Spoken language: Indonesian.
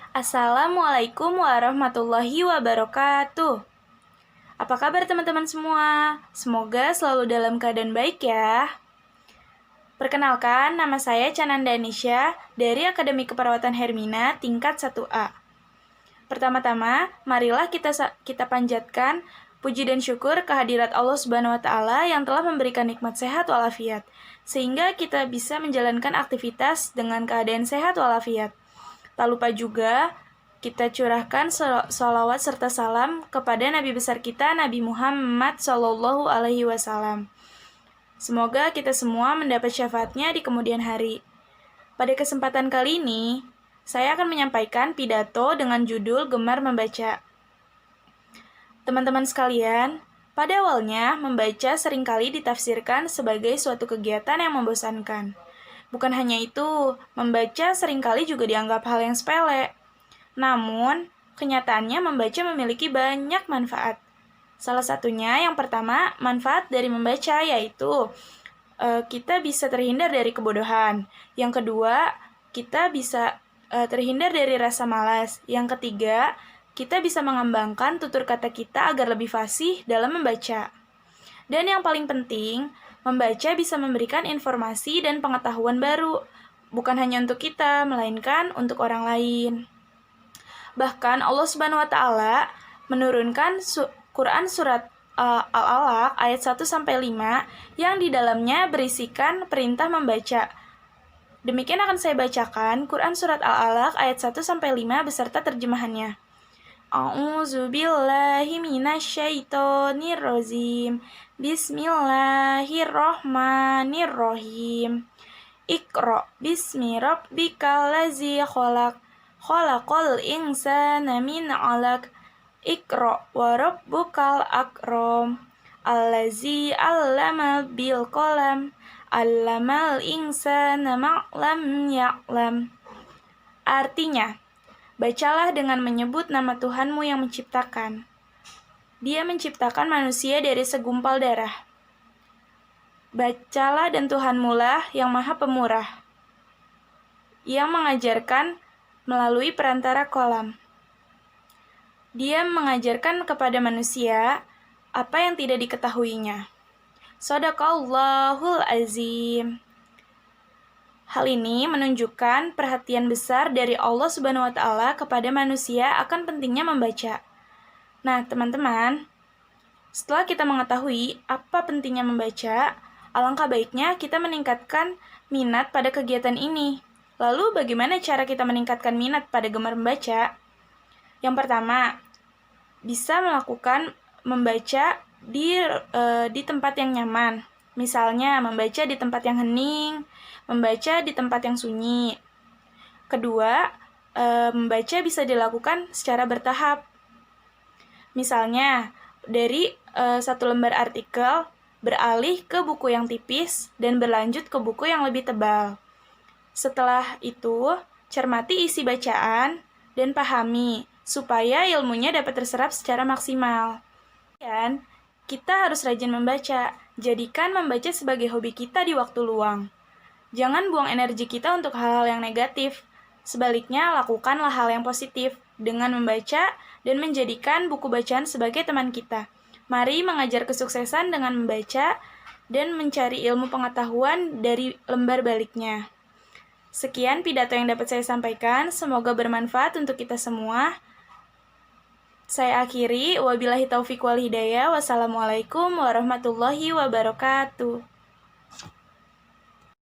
Assalamualaikum warahmatullahi wabarakatuh. Apa kabar teman-teman semua? Semoga selalu dalam keadaan baik ya. Perkenalkan, nama saya Cananda Nisha dari Akademi Keperawatan Hermina tingkat 1A. Pertama-tama, marilah kita panjatkan puji dan syukur kehadirat Allah Subhanahu wa taala yang telah memberikan nikmat sehat walafiat, sehingga kita bisa menjalankan aktivitas dengan keadaan sehat walafiat. Tak lupa juga kita curahkan sholawat serta salam kepada Nabi besar kita, Nabi Muhammad Sallallahu Alaihi Wasallam. Semoga kita semua mendapat syafaatnya di kemudian hari. Pada kesempatan kali ini, saya akan menyampaikan pidato dengan judul Gemar Membaca. Teman-teman sekalian, pada awalnya membaca seringkali ditafsirkan sebagai suatu kegiatan yang membosankan. Bukan hanya itu, membaca seringkali juga dianggap hal yang sepele. Namun, kenyataannya membaca memiliki banyak manfaat. Salah satunya yang pertama, manfaat dari membaca yaitu kita bisa terhindar dari kebodohan. Yang kedua, kita bisa terhindar dari rasa malas. Yang ketiga, kita bisa mengembangkan tutur kata kita agar lebih fasih dalam membaca. Dan yang paling penting, membaca bisa memberikan informasi dan pengetahuan baru, bukan hanya untuk kita, melainkan untuk orang lain. Bahkan Allah Subhanahu wa taala menurunkan Quran surat Al-Alaq ayat 1-5 yang di dalamnya berisikan perintah membaca. Demikian akan saya bacakan Quran surat Al-Alaq ayat 1-5 beserta terjemahannya. A'udzu billahi minasyaitonir rajim. Bismillahirrahmanirrahim. Iqra bismi rabbikal ladzi khalaq. Khalaqal insana min 'alaq. Iqra wa rabbukal akram. Allazi 'allama bil qalam. 'Allamal insana ma lam ya'lam. Artinya, bacalah dengan menyebut nama Tuhanmu yang menciptakan. Dia menciptakan manusia dari segumpal darah. Bacalah dan Tuhanmu lah yang maha pemurah, yang mengajarkan melalui perantara kolam. Dia mengajarkan kepada manusia apa yang tidak diketahuinya. Shadaqallahul azim. Hal ini menunjukkan perhatian besar dari Allah Subhanahu wa taala kepada manusia akan pentingnya membaca. Nah, teman-teman, setelah kita mengetahui apa pentingnya membaca, alangkah baiknya kita meningkatkan minat pada kegiatan ini. Lalu bagaimana cara kita meningkatkan minat pada gemar membaca? Yang pertama, bisa melakukan membaca di tempat yang nyaman. Misalnya, membaca di tempat yang hening, membaca di tempat yang sunyi. Kedua, membaca bisa dilakukan secara bertahap. Misalnya, dari satu lembar artikel, beralih ke buku yang tipis, dan berlanjut ke buku yang lebih tebal. Setelah itu, cermati isi bacaan, dan pahami, supaya ilmunya dapat terserap secara maksimal. Dan kita harus rajin membaca. Jadikan membaca sebagai hobi kita di waktu luang. Jangan buang energi kita untuk hal-hal yang negatif. Sebaliknya, lakukanlah hal yang positif dengan membaca dan menjadikan buku bacaan sebagai teman kita. Mari mengajar kesuksesan dengan membaca dan mencari ilmu pengetahuan dari lembar baliknya. Sekian pidato yang dapat saya sampaikan. Semoga bermanfaat untuk kita semua. Saya akhiri, wabillahi taufiq wal hidayah. Wassalamualaikum warahmatullahi wabarakatuh.